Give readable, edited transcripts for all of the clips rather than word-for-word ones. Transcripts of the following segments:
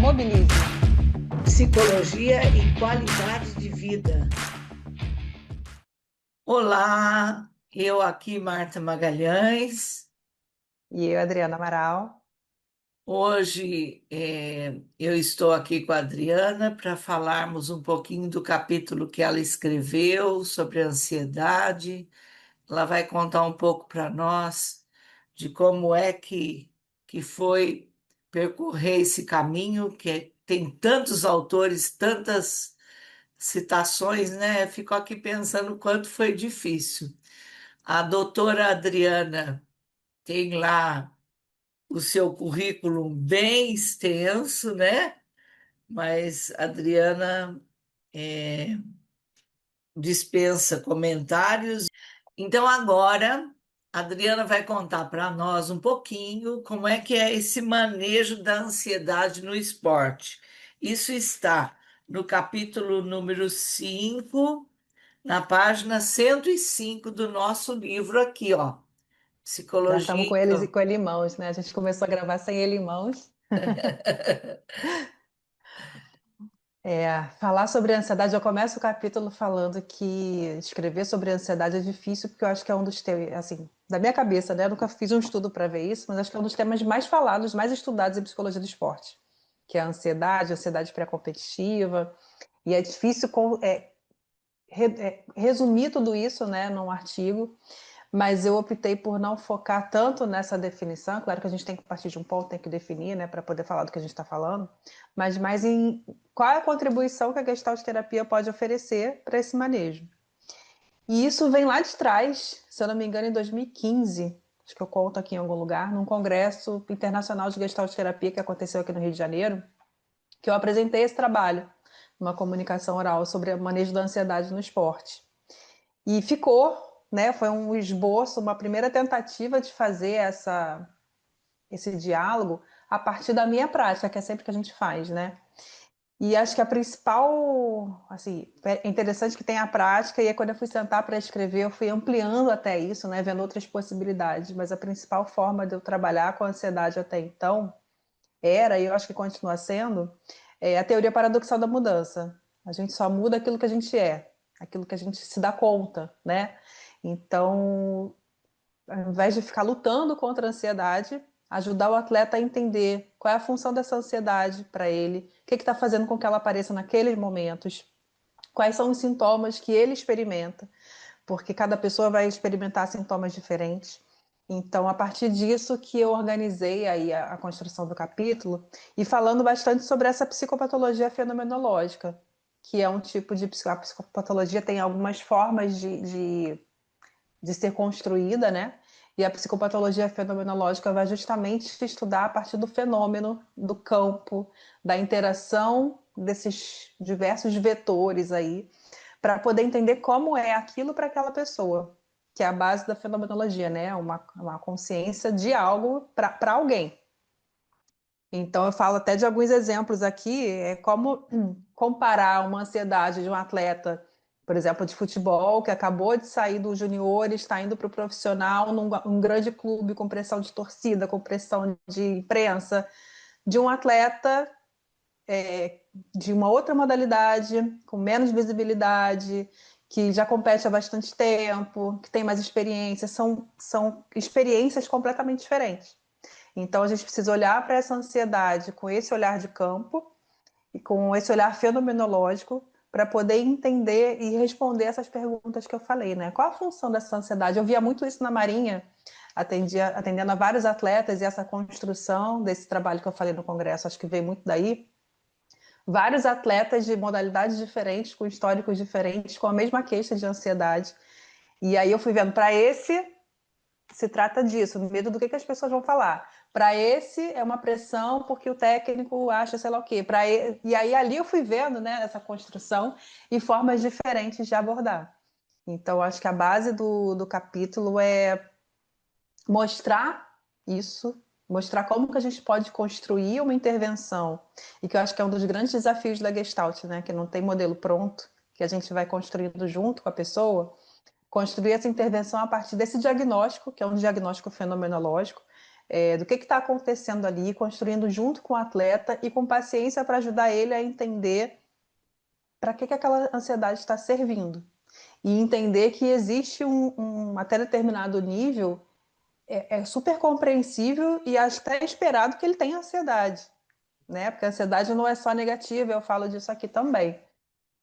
Mobilize. Psicologia e qualidade de vida. Olá, eu aqui, Marta Magalhães. E eu, Adriana Amaral. Hoje eu estou aqui com a Adriana para falarmos um pouquinho do capítulo que ela escreveu sobre a ansiedade. Ela vai contar um pouco para nós de como é que foi percorrer esse caminho, tem tantos autores, tantas citações, né? Fico aqui pensando o quanto foi difícil. A doutora Adriana tem lá o seu currículo bem extenso, né? Mas a Adriana dispensa comentários. Então, agora, a Adriana vai contar para nós um pouquinho como é que é esse manejo da ansiedade no esporte. Isso está no capítulo número 5, na página 105 do nosso livro aqui, ó, Já Psicologia estamos com eles e com ele em mãos, né? A gente começou a gravar sem ele em mãos. Falar sobre ansiedade, eu começo o capítulo falando que escrever sobre ansiedade é difícil, porque eu acho que é um dos temas, assim, da minha cabeça, né? Eu nunca fiz um estudo para ver isso, mas acho que é um dos temas mais falados, mais estudados em psicologia do esporte, que é a ansiedade pré-competitiva. E é difícil resumir tudo isso, né, num artigo. Mas eu optei por não focar tanto nessa definição. Claro que a gente tem que partir de um ponto, tem que definir, né, para poder falar do que a gente está falando, mas mais em qual é a contribuição que a Gestalt terapia pode oferecer para esse manejo. E isso vem lá de trás, se eu não me engano, em 2015, acho que eu conto aqui em algum lugar, num congresso internacional de Gestalt terapia que aconteceu aqui no Rio de Janeiro, que eu apresentei esse trabalho, uma comunicação oral sobre o manejo da ansiedade no esporte. E ficou, né? Foi um esboço, uma primeira tentativa de fazer esse diálogo a partir da minha prática, que é sempre que a gente faz, né? E acho que a principal, assim, é interessante que tem a prática, e aí quando eu fui sentar para escrever, eu fui ampliando até isso, né? Vendo outras possibilidades, mas a principal forma de eu trabalhar com a ansiedade até então era, e eu acho que continua sendo, a teoria paradoxal da mudança. A gente só muda aquilo que a gente é, aquilo que a gente se dá conta, né? Então, ao invés de ficar lutando contra a ansiedade, ajudar o atleta a entender qual é a função dessa ansiedade para ele, o que está fazendo com que ela apareça naqueles momentos, quais são os sintomas que ele experimenta, porque cada pessoa vai experimentar sintomas diferentes. Então, a partir disso que eu organizei aí a construção do capítulo e falando bastante sobre essa psicopatologia fenomenológica, que é um tipo de a psicopatologia tem algumas formas de ser construída, né? E a psicopatologia fenomenológica vai justamente estudar a partir do fenômeno, do campo, da interação desses diversos vetores aí, para poder entender como é aquilo para aquela pessoa, que é a base da fenomenologia, né? Uma consciência de algo para alguém. Então, eu falo até de alguns exemplos aqui, como comparar uma ansiedade de um atleta, por exemplo, de futebol, que acabou de sair do junior e está indo para o profissional num grande clube com pressão de torcida, com pressão de imprensa, de um atleta de uma outra modalidade, com menos visibilidade, que já compete há bastante tempo, que tem mais experiência, são experiências completamente diferentes. Então, a gente precisa olhar para essa ansiedade com esse olhar de campo e com esse olhar fenomenológico para poder entender e responder essas perguntas que eu falei, né? Qual a função dessa ansiedade? Eu via muito isso na Marinha, atendendo a vários atletas e essa construção desse trabalho que eu falei no congresso, acho que veio muito daí. Vários atletas de modalidades diferentes, com históricos diferentes, com a mesma queixa de ansiedade. E aí eu fui vendo, para esse se trata disso, medo do que as pessoas vão falar. Para esse é uma pressão porque o técnico acha sei lá o quê. E aí ali eu fui vendo, né, essa construção e formas diferentes de abordar. Então acho que a base do capítulo é mostrar isso, mostrar como que a gente pode construir uma intervenção, e que eu acho que é um dos grandes desafios da Gestalt, né, que não tem modelo pronto, que a gente vai construindo junto com a pessoa, construir essa intervenção a partir desse diagnóstico, que é um diagnóstico fenomenológico, do que está acontecendo ali, construindo junto com o atleta e com paciência para ajudar ele a entender para que aquela ansiedade está servindo. E entender que existe até determinado nível, é super compreensível e até esperado que ele tenha ansiedade, né? Porque a ansiedade não é só negativa, eu falo disso aqui também.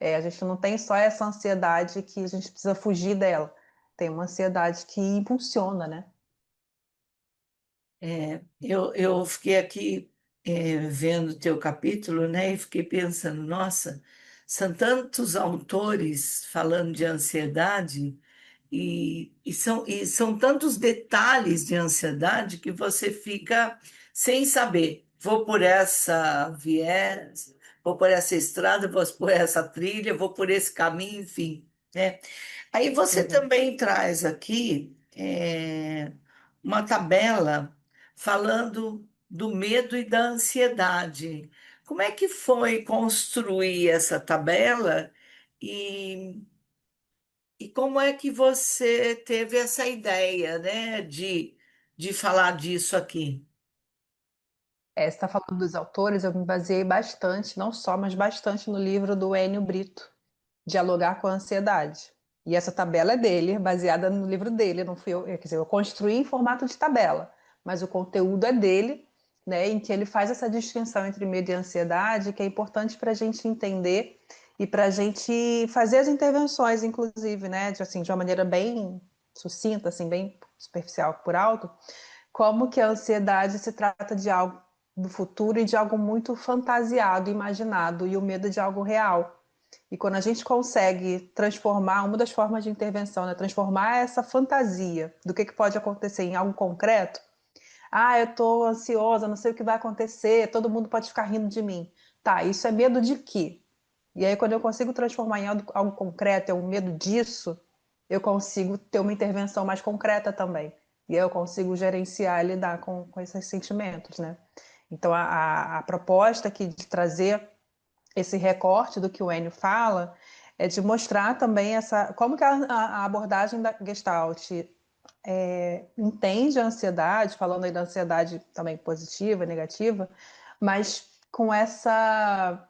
A gente não tem só essa ansiedade que a gente precisa fugir dela. Tem uma ansiedade que impulsiona, né? Eu fiquei aqui vendo o teu capítulo, né, e fiquei pensando, nossa, são tantos autores falando de ansiedade e são tantos detalhes de ansiedade que você fica sem saber. Vou por essa viés, vou por essa estrada, vou por essa trilha, vou por esse caminho, enfim, né? Aí você Uhum. também traz aqui uma tabela falando do medo e da ansiedade. Como é que foi construir essa tabela e, e como é que você teve essa ideia, né, de falar disso aqui? Você está falando dos autores, eu me baseei bastante, não só, mas bastante no livro do Enio Brito, Dialogar com a Ansiedade. E essa tabela é dele, baseada no livro dele, não fui eu, quer dizer, eu construí em formato de tabela, mas o conteúdo é dele, né, em que ele faz essa distinção entre medo e ansiedade, que é importante para a gente entender e para a gente fazer as intervenções, inclusive, né, de uma maneira bem sucinta, assim, bem superficial, por alto, como que a ansiedade se trata de algo do futuro e de algo muito fantasiado, imaginado, e o medo de algo real. E quando a gente consegue transformar, uma das formas de intervenção, né, transformar essa fantasia do que pode acontecer em algo concreto. Ah, eu estou ansiosa, não sei o que vai acontecer, todo mundo pode ficar rindo de mim. Tá, isso é medo de quê? E aí, quando eu consigo transformar em algo concreto, é o medo disso, eu consigo ter uma intervenção mais concreta também. E aí eu consigo gerenciar e lidar com esses sentimentos, né? Então, a proposta aqui de trazer esse recorte do que o Enio fala é de mostrar também como que a abordagem da Gestalt entende a ansiedade, falando aí da ansiedade também positiva, negativa, mas com essa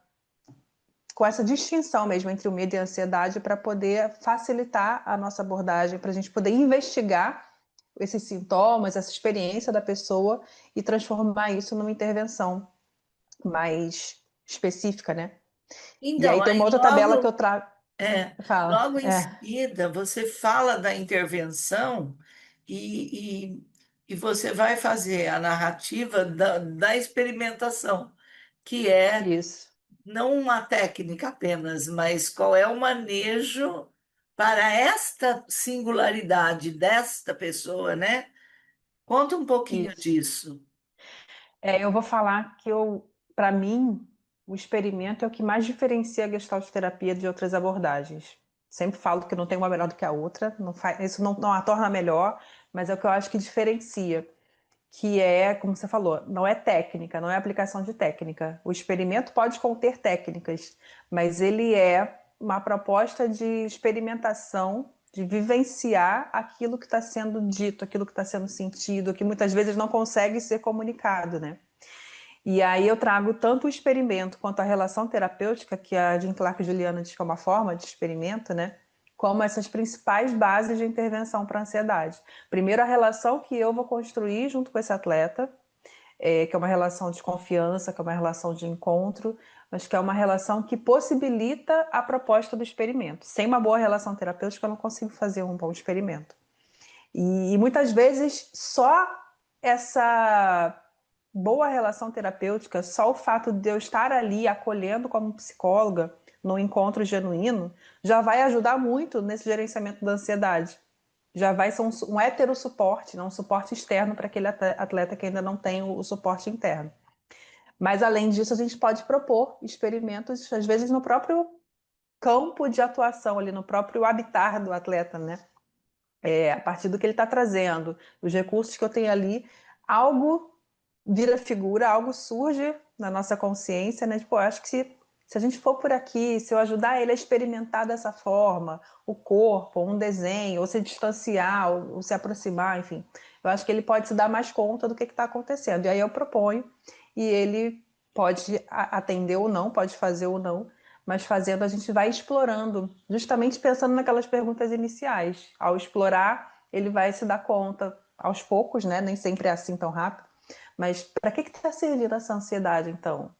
distinção mesmo entre o medo e a ansiedade para poder facilitar a nossa abordagem, para a gente poder investigar esses sintomas, essa experiência da pessoa e transformar isso numa intervenção mais específica, né? E Então, aí tem aí uma outra tabela que eu logo, trago. é, Fala. logo em seguida, você fala da intervenção e, e você vai fazer a narrativa da experimentação, que é Isso. não uma técnica apenas, mas qual é o manejo para esta singularidade desta pessoa, né? Conta um pouquinho Isso. disso. Eu vou falar que para mim, o experimento é o que mais diferencia a Gestalt terapia de outras abordagens. Sempre falo que não tem uma melhor do que a outra, isso não a torna melhor, mas é o que eu acho que diferencia, que é, como você falou, não é técnica, não é aplicação de técnica. O experimento pode conter técnicas, mas ele é uma proposta de experimentação, de vivenciar aquilo que está sendo dito, aquilo que está sendo sentido, que muitas vezes não consegue ser comunicado, né? E aí eu trago tanto o experimento quanto a relação terapêutica, que a Jean Clark e Juliana diz que é uma forma de experimento, né? Como essas principais bases de intervenção para a ansiedade. Primeiro, a relação que eu vou construir junto com esse atleta, que é uma relação de confiança, que é uma relação de encontro, mas que é uma relação que possibilita a proposta do experimento. Sem uma boa relação terapêutica, eu não consigo fazer um bom experimento. E muitas vezes só essa boa relação terapêutica, só o fato de eu estar ali acolhendo como psicóloga no encontro genuíno, já vai ajudar muito nesse gerenciamento da ansiedade. Já vai ser um hétero suporte, não um suporte externo para aquele atleta que ainda não tem o suporte interno. Mas além disso, a gente pode propor experimentos, às vezes no próprio campo de atuação, ali no próprio habitat do atleta, né? A partir do que ele está trazendo, os recursos que eu tenho ali, algo vira figura, algo surge na nossa consciência, né? Tipo, eu acho que Se a gente for por aqui, se eu ajudar ele a experimentar dessa forma, o corpo, um desenho, ou se distanciar, ou se aproximar, enfim, eu acho que ele pode se dar mais conta do que está acontecendo. E aí eu proponho, e ele pode atender ou não, pode fazer ou não, mas fazendo a gente vai explorando, justamente pensando naquelas perguntas iniciais. Ao explorar, ele vai se dar conta aos poucos, né? Nem sempre é assim tão rápido. Mas para que está servindo essa ansiedade, então?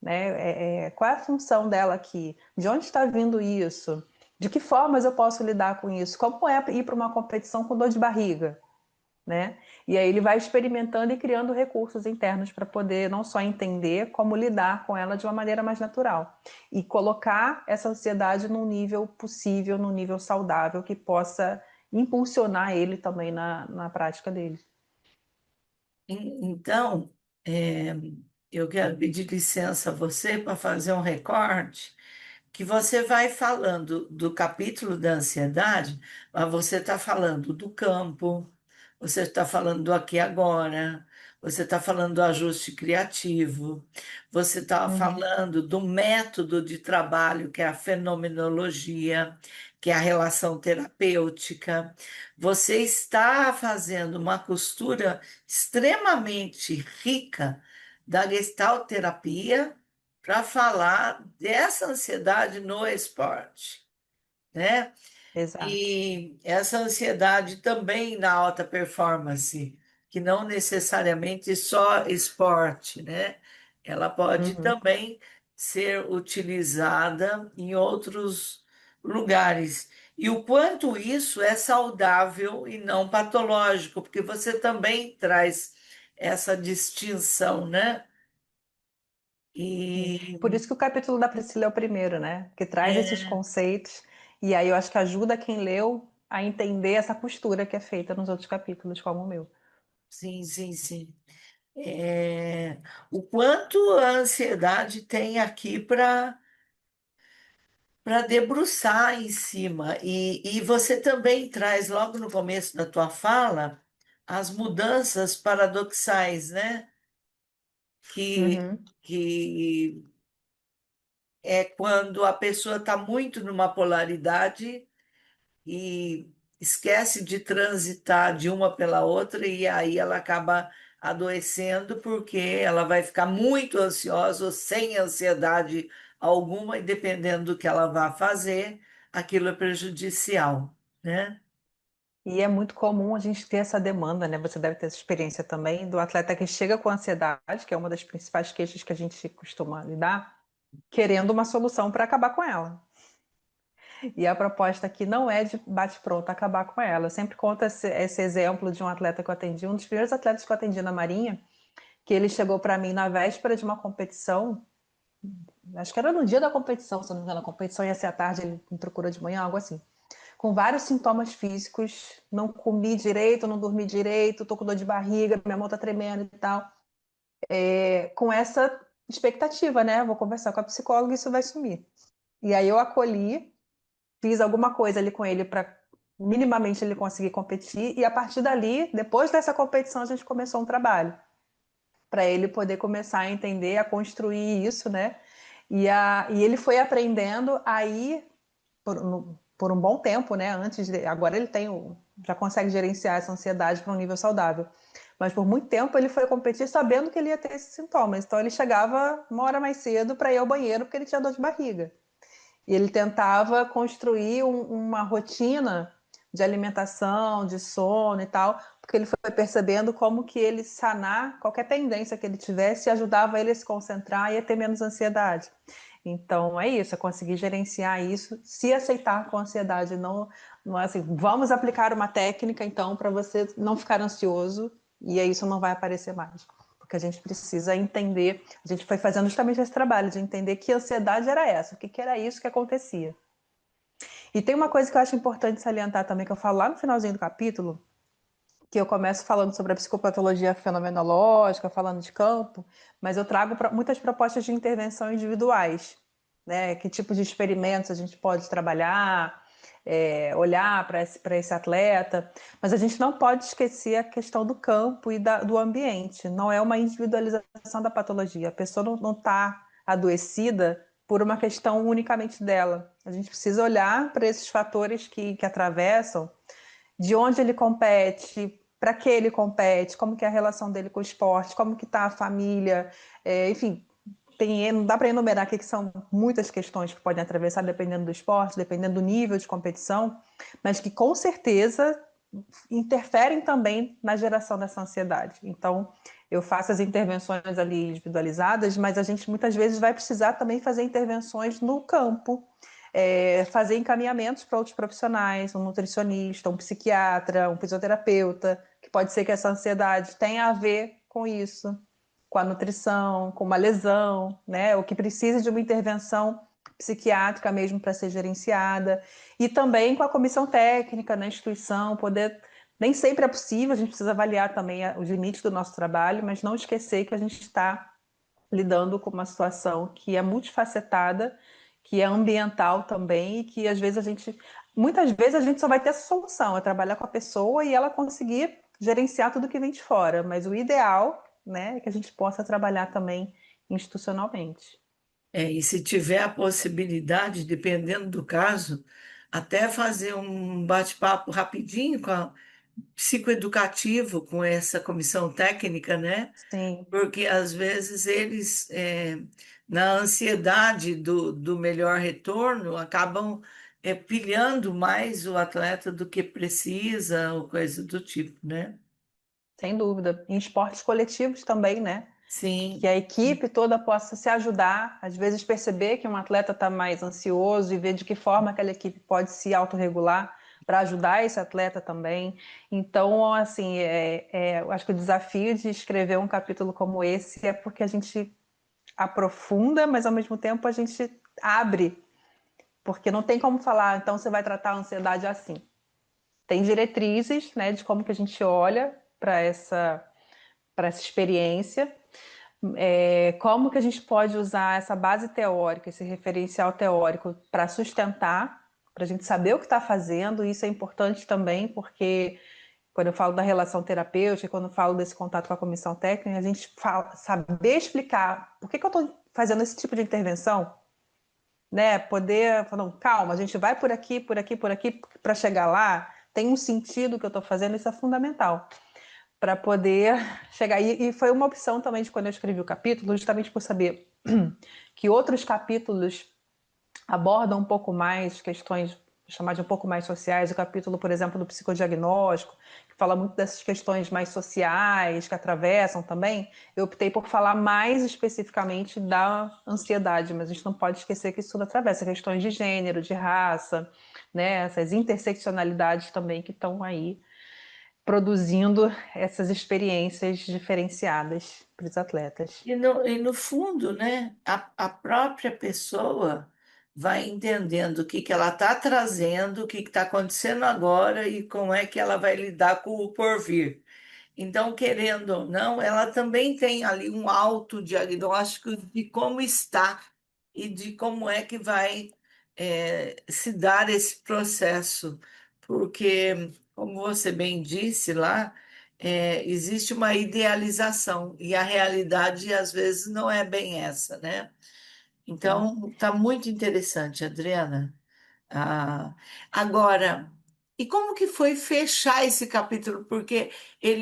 Né? Qual é a função dela aqui? De onde está vindo isso? De que formas eu posso lidar com isso? Como é ir para uma competição com dor de barriga? Né? E aí ele vai experimentando e criando recursos internos para poder não só entender, como lidar com ela de uma maneira mais natural. E colocar essa ansiedade num nível possível, num nível saudável, que possa impulsionar ele também na prática dele. Então, é, eu quero pedir licença a você para fazer um recorte que você vai falando do capítulo da ansiedade, mas você está falando do campo, você está falando do aqui e agora, você está falando do ajuste criativo, você está Uhum. falando do método de trabalho, que é a fenomenologia, que é a relação terapêutica. Você está fazendo uma costura extremamente rica da Gestalt terapia para falar dessa ansiedade no esporte, né? Exato. E essa ansiedade também na alta performance, que não necessariamente só esporte, né? Ela pode Uhum. também ser utilizada em outros lugares. E o quanto isso é saudável e não patológico, porque você também traz essa distinção, né? Por E isso que o capítulo da Priscila é o primeiro, né? Que traz esses é, conceitos, e aí eu acho que ajuda quem leu a entender essa costura que é feita nos outros capítulos, como o meu. sim, sim, sim. O quanto a ansiedade tem aqui para debruçar em cima. E você também traz, logo no começo da tua fala, as mudanças paradoxais, né? Uhum. Que é quando a pessoa está muito numa polaridade e esquece de transitar de uma pela outra e aí ela acaba adoecendo porque ela vai ficar muito ansiosa ou sem ansiedade alguma e dependendo do que ela vá fazer, aquilo é prejudicial, né? E é muito comum a gente ter essa demanda, né? Você deve ter essa experiência também do atleta que chega com ansiedade, que é uma das principais queixas que a gente costuma lidar, querendo uma solução para acabar com ela. E a proposta aqui não é de bate-pronto acabar com ela. Eu sempre conto esse exemplo de um atleta que eu atendi, um dos primeiros atletas que eu atendi na Marinha, que ele chegou para mim na véspera de uma competição, acho que era no dia da competição, se não me engano, a competição ia ser à tarde, ele me procurou de manhã, algo assim, com vários sintomas físicos, não comi direito, não dormi direito, tô com dor de barriga, minha mão tá tremendo e tal, com essa expectativa, né? Vou conversar com a psicóloga e isso vai sumir. E aí eu acolhi, fiz alguma coisa ali com ele para minimamente ele conseguir competir, e a partir dali, depois dessa competição, a gente começou um trabalho para ele poder começar a entender, a construir isso, né? E ele foi aprendendo aí por um bom tempo, né? Agora ele já consegue gerenciar essa ansiedade para um nível saudável. Mas por muito tempo ele foi competir sabendo que ele ia ter esses sintomas. Então ele chegava uma hora mais cedo para ir ao banheiro porque ele tinha dor de barriga. E ele tentava construir uma rotina de alimentação, de sono e tal, porque ele foi percebendo como que ele sanar qualquer pendência que ele tivesse ajudava ele a se concentrar e a ter menos ansiedade. Então é isso, é conseguir gerenciar isso, se aceitar com ansiedade, não é assim, vamos aplicar uma técnica então para você não ficar ansioso e aí isso não vai aparecer mais. Porque a gente precisa entender, a gente foi fazendo justamente esse trabalho de entender que ansiedade era essa, o que era isso que acontecia. E tem uma coisa que eu acho importante salientar também, que eu falo lá no finalzinho do capítulo, que eu começo falando sobre a psicopatologia fenomenológica, falando de campo, mas eu trago muitas propostas de intervenção individuais, né? Que tipo de experimentos a gente pode trabalhar, olhar para esse atleta, mas a gente não pode esquecer a questão do campo e do ambiente. Não é uma individualização da patologia. A pessoa não está adoecida por uma questão unicamente dela. A gente precisa olhar para esses fatores que atravessam, de onde ele compete, para que ele compete, como que é a relação dele com o esporte, como que está a família, enfim, não dá para enumerar aqui que são muitas questões que podem atravessar dependendo do esporte, dependendo do nível de competição, mas que com certeza interferem também na geração dessa ansiedade. Então, eu faço as intervenções ali individualizadas, mas a gente muitas vezes vai precisar também fazer intervenções no campo, fazer encaminhamentos para outros profissionais, um nutricionista, um psiquiatra, um fisioterapeuta, que pode ser que essa ansiedade tenha a ver com isso, com a nutrição, com uma lesão, né? Ou que precise de uma intervenção psiquiátrica mesmo para ser gerenciada, e também com a comissão técnica na instituição, poder. Nem sempre é possível, a gente precisa avaliar também os limites do nosso trabalho, mas não esquecer que a gente está lidando com uma situação que é multifacetada, que é ambiental também, e que às vezes muitas vezes a gente só vai ter essa solução, é trabalhar com a pessoa e ela conseguir gerenciar tudo que vem de fora, mas o ideal, né, é que a gente possa trabalhar também institucionalmente. E se tiver a possibilidade, dependendo do caso, até fazer um bate-papo rapidinho psicoeducativo com essa comissão técnica, né? Sim, Porque às vezes eles, na ansiedade do melhor retorno, acabam pilhando mais o atleta do que precisa, ou coisa do tipo, né? sem dúvida. Em esportes coletivos também, né? Que Sim. a equipe toda possa se ajudar, às vezes perceber que um atleta está mais ansioso e ver de que forma aquela equipe pode se autorregular para ajudar esse atleta também. Então, assim, eu acho que o desafio de escrever um capítulo como esse é porque a gente aprofunda, mas ao mesmo tempo a gente abre, porque não tem como falar, então você vai tratar a ansiedade assim. Tem diretrizes, né, de como que a gente olha para essa experiência, como que a gente pode usar essa base teórica, esse referencial teórico para sustentar, para a gente saber o que está fazendo. Isso é importante também, porque quando eu falo da relação terapêutica, quando eu falo desse contato com a comissão técnica, a gente saber explicar por que eu estou fazendo esse tipo de intervenção, né? Poder falar, não, calma, a gente vai por aqui, por aqui, por aqui, para chegar lá, tem um sentido que eu estou fazendo, isso é fundamental para poder chegar. E foi uma opção também de quando eu escrevi o capítulo, justamente por saber que outros capítulos abordam um pouco mais questões, vou chamar de um pouco mais sociais. O capítulo, por exemplo, do psicodiagnóstico, que fala muito dessas questões mais sociais, que atravessam também. Eu optei por falar mais especificamente da ansiedade, mas a gente não pode esquecer que isso tudo atravessa questões de gênero, de raça, né? Essas interseccionalidades também que estão aí produzindo essas experiências diferenciadas para os atletas. E no fundo, né, a própria pessoa vai entendendo o que que ela está trazendo, o que está acontecendo agora e como é que ela vai lidar com o porvir. Então, querendo ou não, ela também tem ali um autodiagnóstico de como está e de como é que vai se dar esse processo. Porque, como você bem disse lá, existe uma idealização e a realidade às vezes não é bem essa, né? Sim. Então, está muito interessante, Adriana. Ah, agora, e como que foi fechar esse capítulo? Porque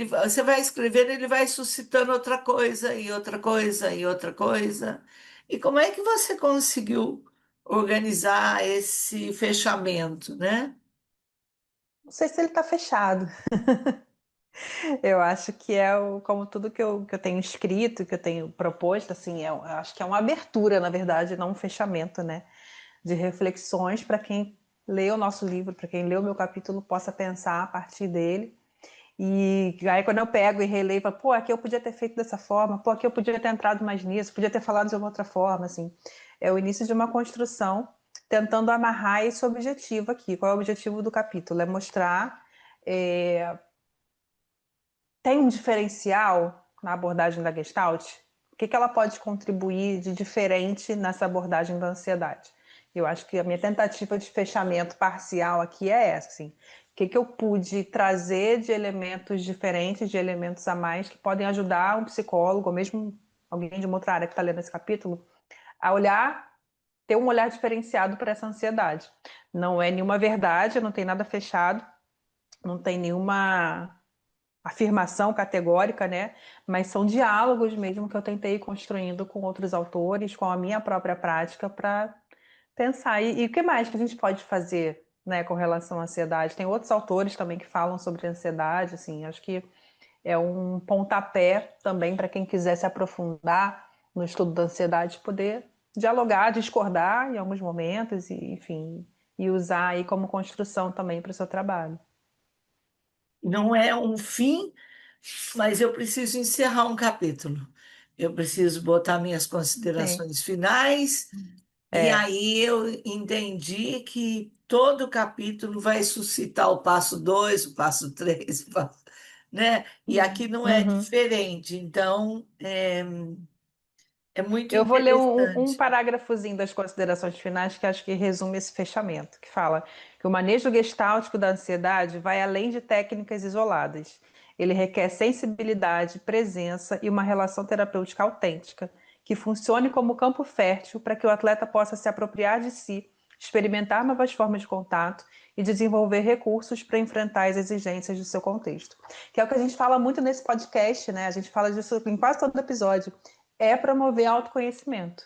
você vai escrevendo, ele vai suscitando outra coisa e outra coisa e outra coisa. E como é que você conseguiu organizar esse fechamento, né? Não sei se ele está fechado. Eu acho que como tudo que eu tenho escrito, que eu tenho proposto, assim, eu acho que é uma abertura, na verdade, não um fechamento, né? De reflexões para quem lê o nosso livro, para quem lê o meu capítulo, possa pensar a partir dele. E aí quando eu pego e releio, falo, pô, aqui eu podia ter feito dessa forma, pô, aqui eu podia ter entrado mais nisso, podia ter falado de uma outra forma, assim. É o início de uma construção, tentando amarrar esse objetivo aqui. Qual é o objetivo do capítulo? É mostrar, é, tem um diferencial na abordagem da Gestalt? O que ela pode contribuir de diferente nessa abordagem da ansiedade? Eu acho que a minha tentativa de fechamento parcial aqui é essa, assim. O que eu pude trazer de elementos diferentes, de elementos a mais, que podem ajudar um psicólogo, ou mesmo alguém de uma outra área que está lendo esse capítulo, a olhar ter um olhar diferenciado para essa ansiedade. Não é nenhuma verdade, não tem nada fechado, não tem nenhuma afirmação categórica, né? Mas são diálogos mesmo que eu tentei ir construindo com outros autores, com a minha própria prática, para pensar. E o que mais que a gente pode fazer, né, com relação à ansiedade? Tem outros autores também que falam sobre ansiedade, assim, acho que é um pontapé também para quem quiser se aprofundar no estudo da ansiedade, poder dialogar, discordar em alguns momentos, e, enfim, e usar aí como construção também para o seu trabalho. Não é um fim, mas eu preciso encerrar um capítulo. Eu preciso botar minhas Sim, considerações finais, e é. aí eu entendi que todo capítulo vai suscitar o passo 2, o passo 3, né? E aqui não é Uhum. diferente, então é muito Eu vou ler um interessante. parágrafozinho das considerações finais que acho que resume esse fechamento, que fala que o manejo gestáltico da ansiedade vai além de técnicas isoladas. Ele requer sensibilidade, presença e uma relação terapêutica autêntica, que funcione como campo fértil para que o atleta possa se apropriar de si, experimentar novas formas de contato e desenvolver recursos para enfrentar as exigências do seu contexto. Que é o que a gente fala muito nesse podcast, né? A gente fala disso em quase todo episódio, é promover autoconhecimento.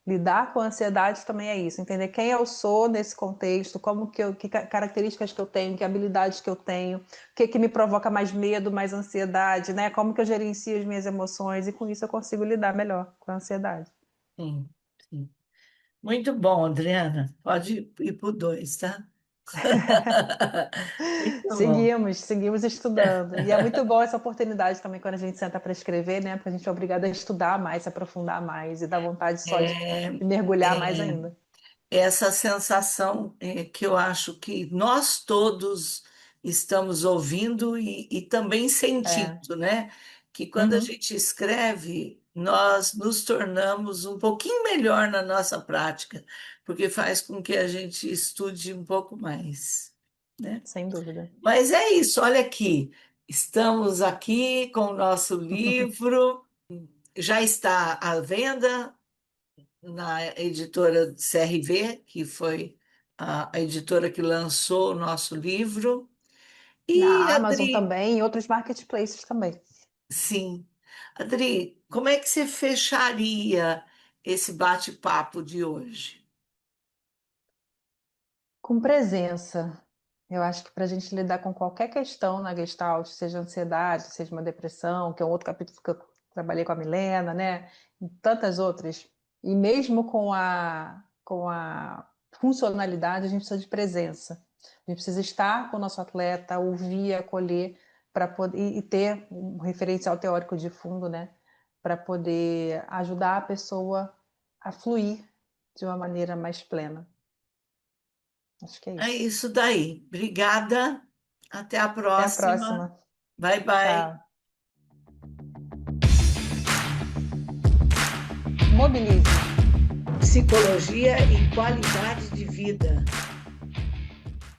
Lidar com a ansiedade também é isso, entender quem eu sou nesse contexto, como que características que eu tenho, que habilidades que eu tenho, o que me provoca mais medo, mais ansiedade, né? Como que eu gerencio as minhas emoções e com isso eu consigo lidar melhor com a ansiedade. Sim, sim. Muito bom, Adriana. Pode ir para o 2, tá? Muito bom. Seguimos estudando. E é muito bom essa oportunidade também quando a gente senta para escrever, né? Porque a gente é obrigada a estudar mais, se aprofundar mais e dá vontade só É, de mergulhar mais é, ainda. essa sensação que eu acho que nós todos estamos ouvindo e também É. sentindo, né? Que quando a Uhum. gente escreve, nós nos tornamos um pouquinho melhor na nossa prática, porque faz com que a gente estude um pouco mais, né? Sem dúvida. Mas é isso, olha aqui, estamos aqui com o nosso livro, já está à venda na editora CRV, que foi a editora que lançou o nosso livro. E, Na Amazon Adri, também e outros marketplaces também. sim. Adri, como é que você fecharia esse bate-papo de hoje? Com presença. Eu acho que para a gente lidar com qualquer questão na Gestalt, seja ansiedade, seja uma depressão, que é um outro capítulo que eu trabalhei com a Milena, né? E tantas outras. E mesmo com a funcionalidade, a gente precisa de presença. A gente precisa estar com o nosso atleta, ouvir, acolher, para poder e ter um referencial teórico de fundo, né? Para poder ajudar a pessoa a fluir de uma maneira mais plena. Acho que é É isso. isso daí. Obrigada. Até a Até a próxima. próxima. Bye, bye. Tchau. Mobilize. Psicologia e qualidade de vida.